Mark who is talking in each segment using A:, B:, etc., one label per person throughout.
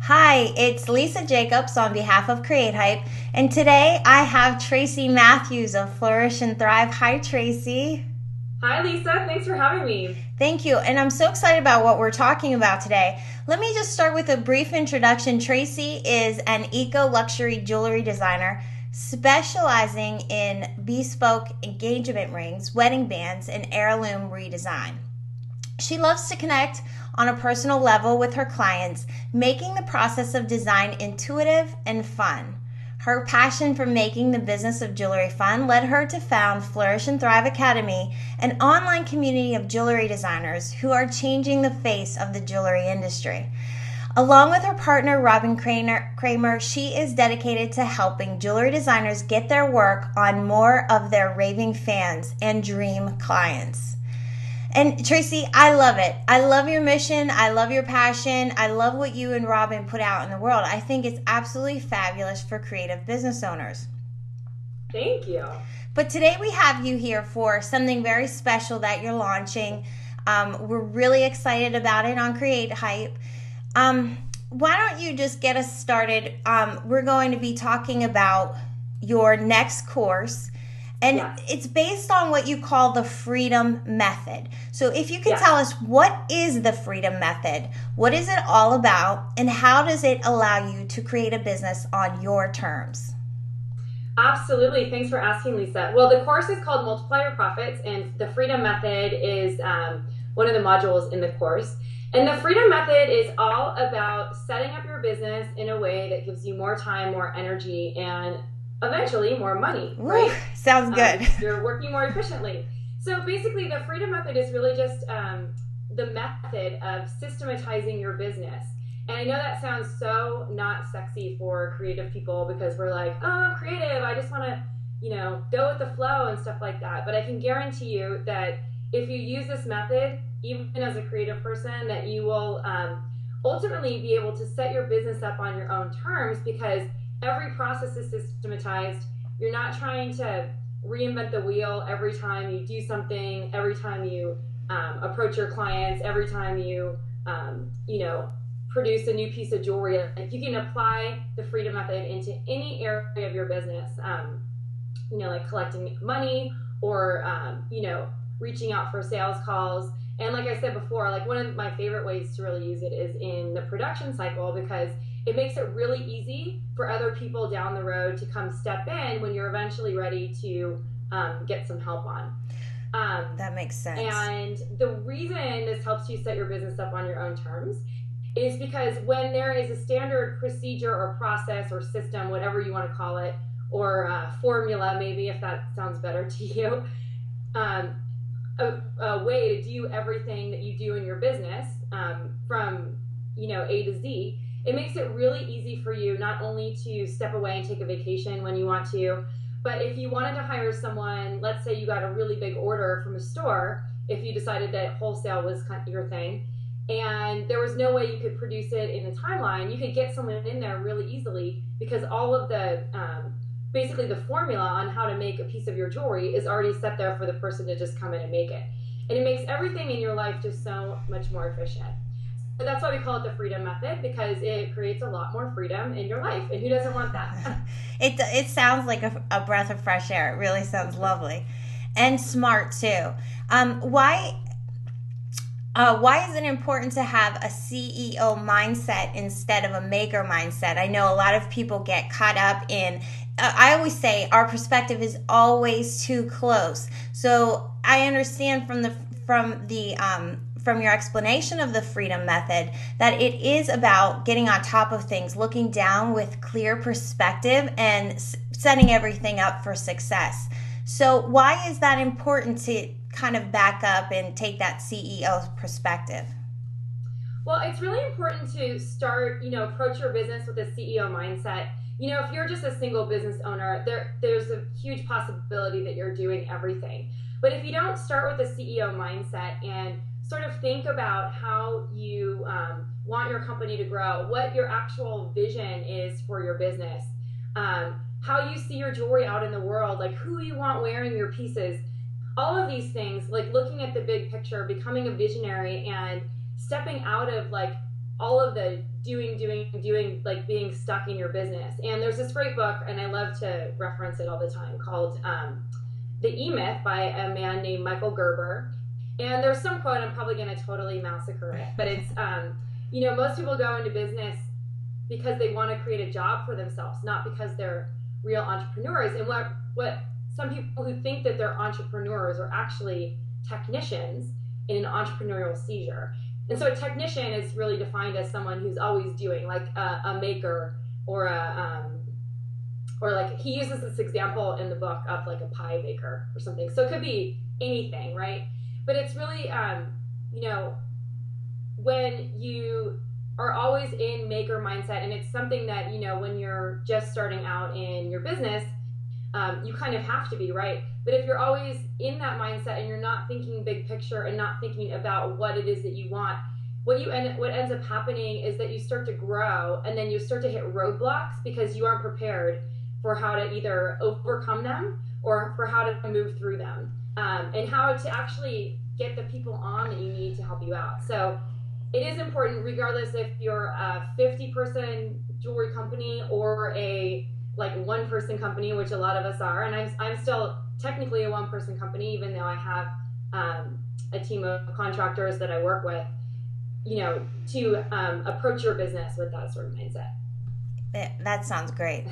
A: Hi, it's Lisa Jacobs on behalf of Create Hype, and today I have Tracy Matthews of Flourish and Thrive. Hi, Tracy.
B: Hi, Lisa. Thanks for having me.
A: Thank you, and I'm so excited about what we're talking about today. Let me just start with a brief introduction. Tracy is an eco luxury jewelry designer specializing in bespoke engagement rings, wedding bands, and heirloom redesign. She loves to connect on a personal level with her clients, making the process of design intuitive and fun. Her passion for making the business of jewelry fun led her to found Flourish and Thrive Academy, an online community of jewelry designers who are changing the face of the jewelry industry. Along with her partner, Robin Kramer, she is dedicated to helping jewelry designers get their work on more of their raving fans and dream clients. And Tracy, I love it. I love your mission. I love your passion. I love what you and Robin put out in the world. I think it's absolutely fabulous for creative business owners.
B: Thank you.
A: But today we have you here for something very special that you're launching. We're really excited about it on Create Hype. Why don't you just get us started? We're going to be talking about your next course. And
B: Yes.
A: it's based on what you call the freedom method. So if you can
B: Yes.
A: tell us, what is the freedom method? What is it all about? And how does it allow you to create a business on your terms?
B: Absolutely. Thanks for asking, Lisa. Well, the course is called Multiply Your Profits, and the Freedom Method is one of the modules in the course. And the Freedom Method is all about setting up your business in a way that gives you more time, more energy, and eventually more money,
A: Woo,
B: right?
A: sounds good.
B: You're working more efficiently. So basically, the Freedom Method is really just the method of systematizing your business. And I know that sounds so not sexy for creative people because we're like, oh, I'm creative. I just want to, go with the flow and stuff like that. But I can guarantee you that if you use this method, even as a creative person, that you will ultimately be able to set your business up on your own terms because every process is systematized. You're not trying to reinvent the wheel every time you do something, every time you approach your clients, every time you, produce a new piece of jewelry. Like, you can apply the Freedom Method into any area of your business, like collecting money or, reaching out for sales calls. And like I said before, like one of my favorite ways to really use it is in the production cycle because it makes it really easy for other people down the road to come step in when you're eventually ready to get some help on.
A: That makes sense.
B: And the reason this helps you set your business up on your own terms is because when there is a standard procedure or process or system, whatever you want to call it, or formula, maybe if that sounds better to you, a way to do everything that you do in your business from A to Z, it makes it really easy for you not only to step away and take a vacation when you want to, but if you wanted to hire someone, let's say you got a really big order from a store, if you decided that wholesale was kind of your thing, and there was no way you could produce it in the timeline, you could get someone in there really easily because all of the basically the formula on how to make a piece of your jewelry is already set there for the person to just come in and make it. And it makes everything in your life just so much more efficient. So that's why we call it the Freedom Method, because it creates a lot more freedom in your life. And who doesn't want that?
A: It sounds like a breath of fresh air. It really sounds lovely and smart too. Why is it important to have a CEO mindset instead of a maker mindset? I know a lot of people get caught up in, I always say our perspective is always too close. So I understand from your explanation of the freedom method that it is about getting on top of things, looking down with clear perspective and setting everything up for success. So why is that important to kind of back up and take that CEO perspective?
B: Well, it's really important to start, approach your business with a CEO mindset. If you're just a single business owner, there's a huge possibility that you're doing everything. But if you don't start with a CEO mindset and sort of think about how you want your company to grow, what your actual vision is for your business, how you see your jewelry out in the world, like who you want wearing your pieces, all of these things, like looking at the big picture, becoming a visionary and stepping out of like all of the doing, like being stuck in your business. And there's this great book, and I love to reference it all the time, called The E-Myth by a man named Michael Gerber. And there's some quote, I'm probably going to totally massacre it, but it's, most people go into business because they want to create a job for themselves, not because they're real entrepreneurs. And what some people who think that they're entrepreneurs are actually technicians in an entrepreneurial seizure. And so a technician is really defined as someone who's always doing, like a maker or or like, he uses this example in the book of like a pie baker or something. So it could be anything, right? But it's really, when you are always in maker mindset, and it's something that, when you're just starting out in your business, you kind of have to be, right? But if you're always in that mindset and you're not thinking big picture and not thinking about what it is that you want, what ends up happening is that you start to grow, and then you start to hit roadblocks because you aren't prepared for how to either overcome them or for how to move through them, and how to actually get the people on that you need to help you out. So it is important, regardless if you're a 50-person jewelry company or a one-person company, which a lot of us are. And I'm still technically a one-person company, even though I have a team of contractors that I work with, to approach your business with that sort of mindset.
A: That sounds great.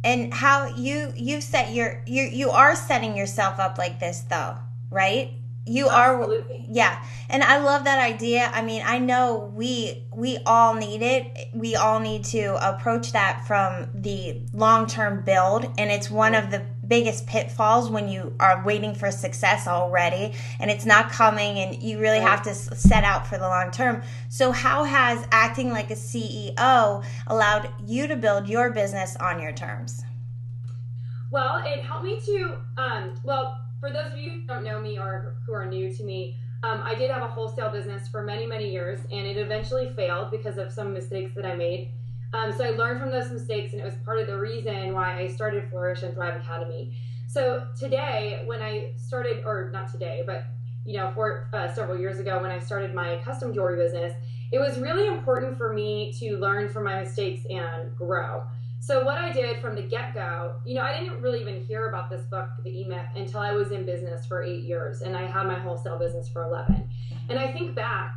A: And how you've set you are setting yourself up like this, though, right? You
B: Absolutely.
A: are, yeah. And I love that idea. I mean, I know we all need it. We all need to approach that from the long-term build. And it's one of the biggest pitfalls when you are waiting for success already and it's not coming, and you really have to set out for the long term. So how has acting like a CEO allowed you to build your business on your terms?
B: Well, it helped me to, for those of you who don't know me or who are new to me, I did have a wholesale business for many, many years, and it eventually failed because of some mistakes that I made. So I learned from those mistakes, and it was part of the reason why I started Flourish and Thrive Academy. So today, when I started, or not today, but several years ago when I started my custom jewelry business, it was really important for me to learn from my mistakes and grow. So what I did from the get-go, I didn't really even hear about this book, The E-Myth, until I was in business for 8 years, and I had my wholesale business for 11. And I think back,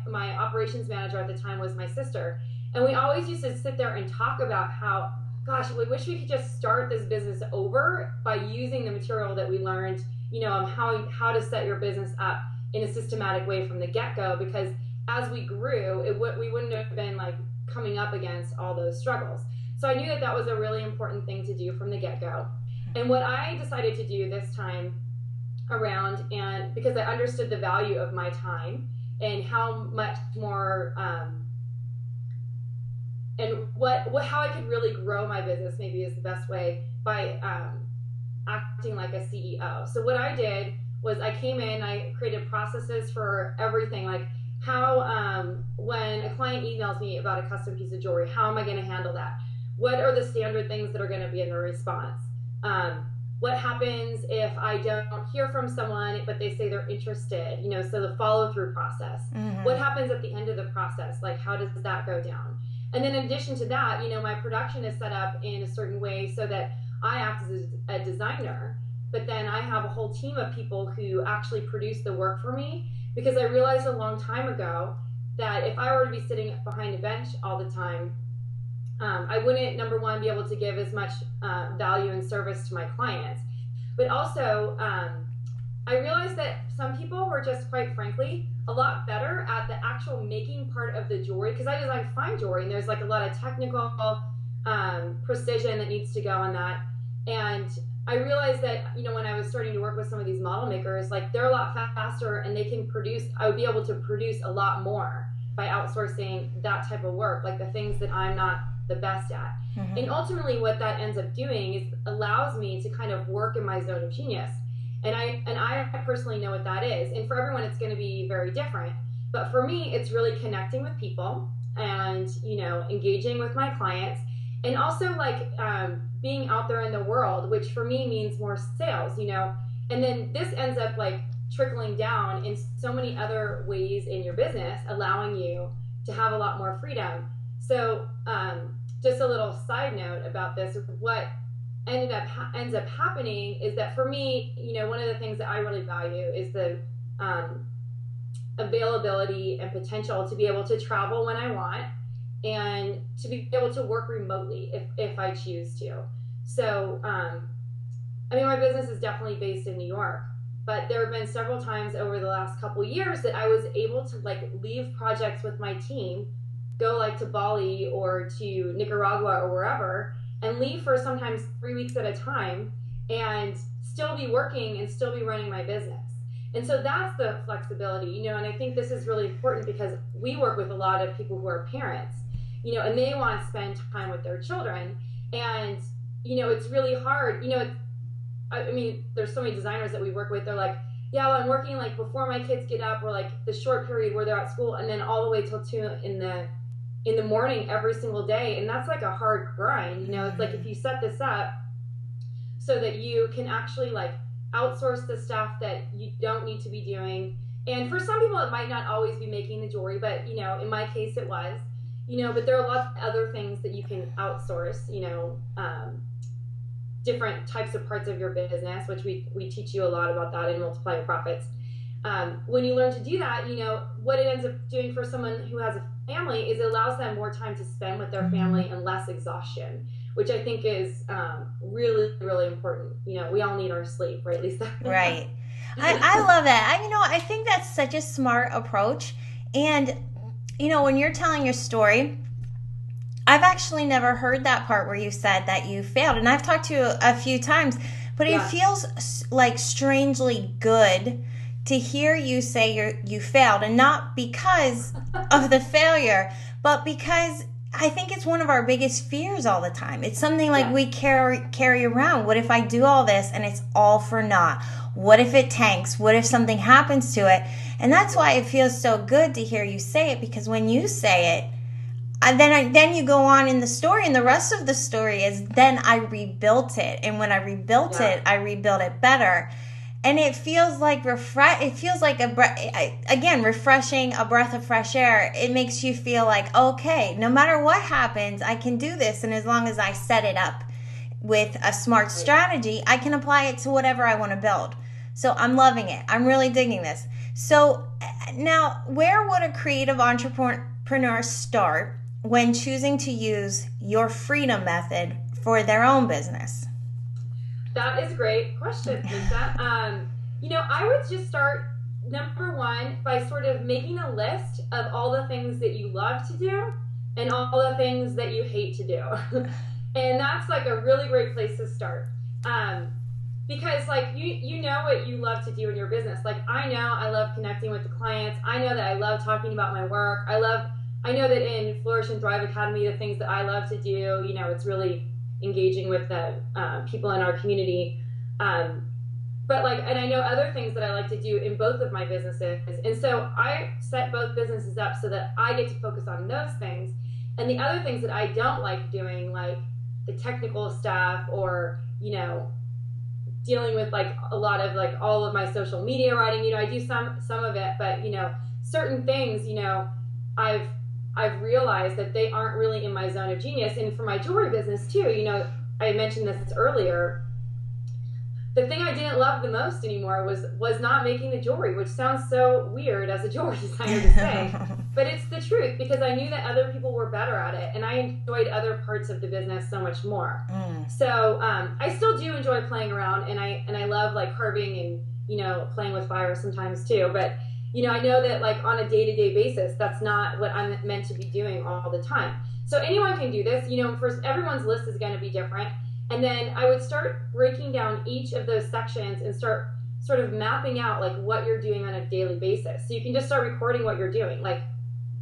B: my operations manager at the time was my sister, and we always used to sit there and talk about how, gosh, we wish we could just start this business over by using the material that we learned, on how to set your business up in a systematic way from the get-go, because as we grew, we wouldn't have been coming up against all those struggles. So I knew that was a really important thing to do from the get-go. And what I decided to do this time around, and because I understood the value of my time and how much more, and how I could really grow my business, maybe is the best way, by acting like a CEO. So what I did was I came in, I created processes for everything, like how, when a client emails me about a custom piece of jewelry, how am I going to handle that? What are the standard things that are going to be in the response? What happens if I don't hear from someone, but they say they're interested? So the follow-through process. Mm-hmm. What happens at the end of the process? How does that go down? And then in addition to that, my production is set up in a certain way so that I act as a designer, but then I have a whole team of people who actually produce the work for me, because I realized a long time ago that if I were to be sitting behind a bench all the time, I wouldn't, number one, be able to give as much value and service to my clients. But also, I realized that some people were just, quite frankly, a lot better at the actual making part of the jewelry, because I design fine jewelry, and there's a lot of technical precision that needs to go on that. And I realized that, when I was starting to work with some of these model makers, they're a lot faster, and they can produce, I would be able to produce a lot more by outsourcing that type of work, the things that I'm not the best at. Mm-hmm. And ultimately what that ends up doing is allows me to kind of work in my zone of genius. And I personally know what that is. And for everyone, it's going to be very different. But for me, it's really connecting with people and, engaging with my clients, and also being out there in the world, which for me means more sales, and then this ends up trickling down in so many other ways in your business, allowing you to have a lot more freedom. So just a little side note about this, what ends up happening is that for me, one of the things that I really value is the availability and potential to be able to travel when I want and to be able to work remotely if I choose to. So, my business is definitely based in New York, but there have been several times over the last couple years that I was able to leave projects with my team, go to Bali or to Nicaragua or wherever, and leave for sometimes 3 weeks at a time and still be working and still be running my business. And so that's the flexibility, and I think this is really important because we work with a lot of people who are parents, and they want to spend time with their children. And, it's really hard, there's so many designers that we work with. They're like, yeah, well, I'm working before my kids get up, or the short period where they're at school, and then all the way till 2 in the morning every single day. And that's a hard grind. It's if you set this up so that you can actually outsource the stuff that you don't need to be doing. And for some people, it might not always be making the jewelry, but in my case it was, but there are lots of other things that you can outsource, different types of parts of your business, which we teach you a lot about that in Multiply Your Profits. When you learn to do that, what it ends up doing for someone who has a family is it allows them more time to spend with their family and less exhaustion, which I think is really, really important. We all need our sleep, right, Lisa?
A: Right. I love that. I think that's such a smart approach. And, when you're telling your story, I've actually never heard that part where you said that you failed. And I've talked to you a few times, but it feels strangely good to hear you say you failed, and not because of the failure, but because I think it's one of our biggest fears all the time. It's something we carry around. What if I do all this and it's all for naught? What if it tanks? What if something happens to it? And that's why it feels so good to hear you say it, because when you say it, then you go on in the story, and the rest of the story is then I rebuilt it, and when I rebuilt it, I rebuilt it better. And it feels like refreshing, a breath of fresh air. It makes you feel okay, no matter what happens, I can do this. And as long as I set it up with a smart strategy, I can apply it to whatever I want to build. So I'm loving it. I'm really digging this. So now, where would a creative entrepreneur start when choosing to use your freedom method for their own business?
B: That is a great question, Lisa. I would just start, number one, by sort of making a list of all the things that you love to do and all the things that you hate to do. And that's a really great place to start. Because you know what you love to do in your business. I know I love connecting with the clients. I know that I love talking about my work. I know that in Flourish and Thrive Academy, the things that I love to do, it's really engaging with the people in our community. But and I know other things that I like to do in both of my businesses. And so I set both businesses up so that I get to focus on those things. And the other things that I don't like doing, the technical stuff, or, dealing with a lot of all of my social media writing, I do some of it, but, certain things, I've realized that they aren't really in my zone of genius. And for my jewelry business too, I mentioned this earlier, the thing I didn't love the most anymore was not making the jewelry, which sounds so weird as a jewelry designer to say, but it's the truth, because I knew that other people were better at it, and I enjoyed other parts of the business so much more. So I still do enjoy playing around, and I love carving and playing with fire sometimes too, but I know that on a day-to-day basis, that's not what I'm meant to be doing all the time. So anyone can do this. First, everyone's list is going to be different. And then I would start breaking down each of those sections and start sort of mapping out what you're doing on a daily basis. So you can just start recording what you're doing.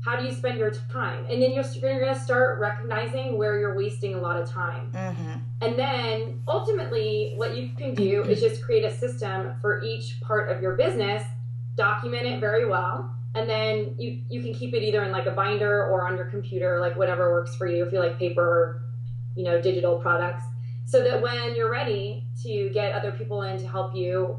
B: How do you spend your time? And then you're going to start recognizing where you're wasting a lot of time. Mm-hmm. And then ultimately what you can do is just create a system for each part of your business, document it very well, and then you can keep it either in a binder or on your computer, whatever works for you, if you like paper or digital products, so that when you're ready to get other people in to help you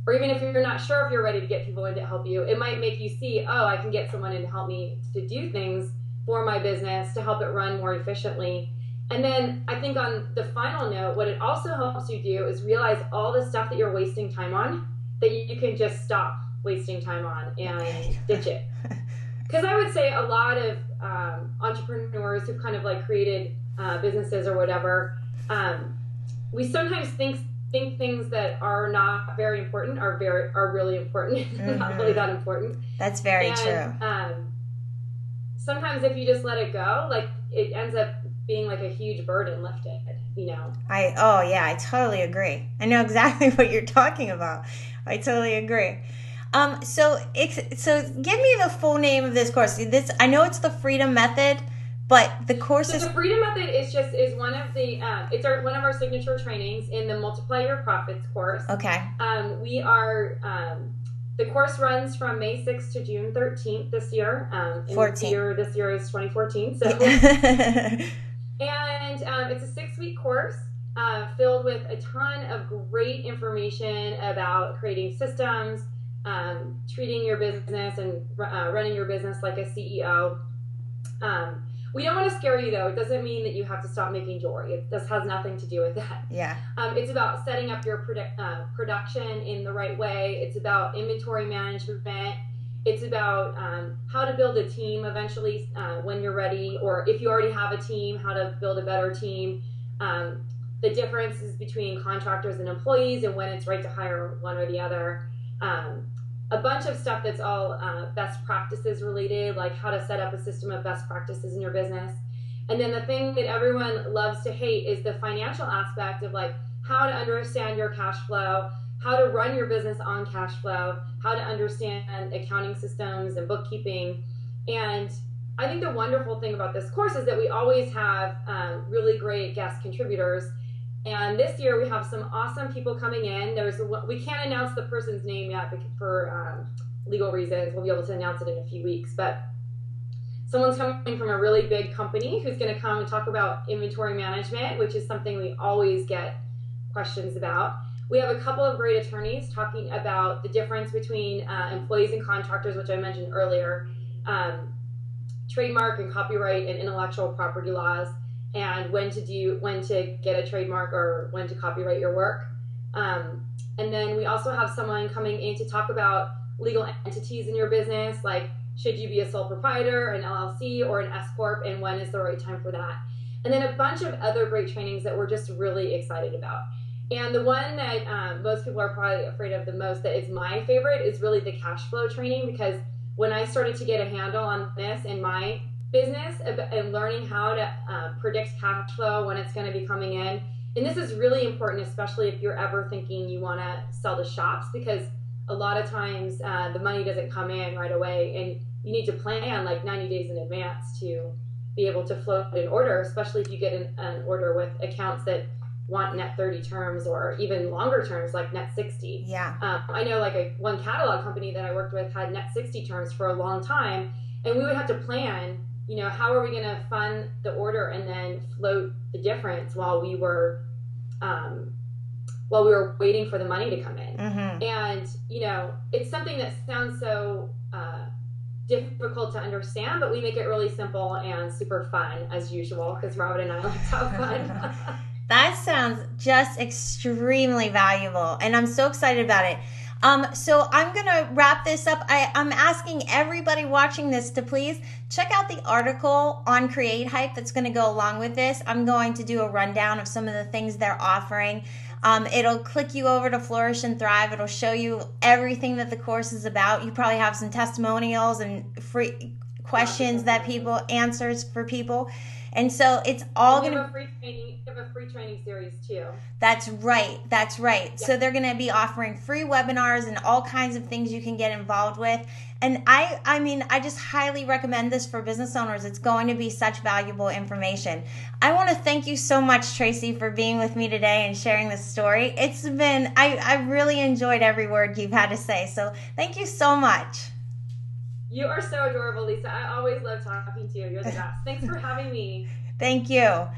B: or even if you're not sure if you're ready to get people in to help you, it might make you see, oh, I can get someone in to help me to do things for my business to help it run more efficiently. And then I think on the final note, what it also helps you do is realize all the stuff that you're wasting time on that you can just stop wasting time on and ditch it. Because I would say a lot of entrepreneurs who've kind of like created businesses or whatever, we sometimes think things that are not very important are really important. Not really that important.
A: That's very true.
B: Sometimes if you just let it go, like it ends up being like a huge burden lifted, you know.
A: I totally agree. I know exactly what you're talking about. I totally agree. So give me the full name of this course. I know it's the Freedom Method, but the course
B: is... The Freedom Method is one of the, one of our signature trainings in the Multiply Your Profits course.
A: Okay.
B: We are, the course runs from May 6th to June 13th this year.
A: 14.
B: This year is 2014. So, and it's a 6-week course filled with a ton of great information about creating systems, treating your business and running your business like a CEO. We don't want to scare you, though. It doesn't mean that you have to stop making jewelry. This has nothing to do with that.
A: Yeah.
B: It's about setting up your production in the right way. It's about inventory management. It's about how to build a team eventually when you're ready, or if you already have a team, how to build a better team. The differences between contractors and employees and when it's right to hire one or the other. A bunch of stuff that's all best practices related, like how to set up a system of best practices in your business. And then the thing that everyone loves to hate is the financial aspect of like how to understand your cash flow, how to run your business on cash flow, how to understand accounting systems and bookkeeping. And I think the wonderful thing about this course is that we always have really great guest contributors. And this year we have some awesome people coming in. We can't announce the person's name yet for legal reasons. We'll be able to announce it in a few weeks. But someone's coming from a really big company who's going to come and talk about inventory management, which is something we always get questions about. We have a couple of great attorneys talking about the difference between employees and contractors, which I mentioned earlier, trademark and copyright and intellectual property laws, and when to get a trademark or when to copyright your work. And then we also have someone coming in to talk about legal entities in your business, like should you be a sole proprietor, an LLC, or an S Corp, and when is the right time for that. And then a bunch of other great trainings that we're just really excited about. And the one that most people are probably afraid of the most, that is my favorite, is really the cash flow training, because when I started to get a handle on this in my business and learning how to predict cash flow when it's going to be coming in. And this is really important, especially if you're ever thinking you want to sell to shops, because a lot of times the money doesn't come in right away, and you need to plan like 90 days in advance to be able to float an order, especially if you get an order with accounts that want net 30 terms or even longer terms like net 60.
A: Yeah.
B: I know like one catalog company that I worked with had net 60 terms for a long time, and we would have to plan, you know, how are we going to fund the order and then float the difference while we were waiting for the money to come in.
A: Mm-hmm.
B: And, you know, it's something that sounds so difficult to understand, but we make it really simple and super fun as usual, because Robin and I like to have fun.
A: That sounds just extremely valuable, and I'm so excited about it. So I'm going to wrap this up. I'm asking everybody watching this to please check out the article on Create Hype that's going to go along with this. I'm going to do a rundown of some of the things they're offering. It'll click you over to Flourish and Thrive. It'll show you everything that the course is about. You probably have some testimonials and free questions that people answers for people. And so it's all going to
B: have a free training series too.
A: That's right.
B: Yeah.
A: So they're going to be offering free webinars and all kinds of things you can get involved with. And I just highly recommend this for business owners. It's going to be such valuable information. I want to thank you so much, Tracy, for being with me today and sharing this story. It's been, I really enjoyed every word you've had to say. So thank you so much.
B: You are so adorable, Lisa. I always love talking to you. You're the best. Thanks for having me.
A: Thank you. Yay.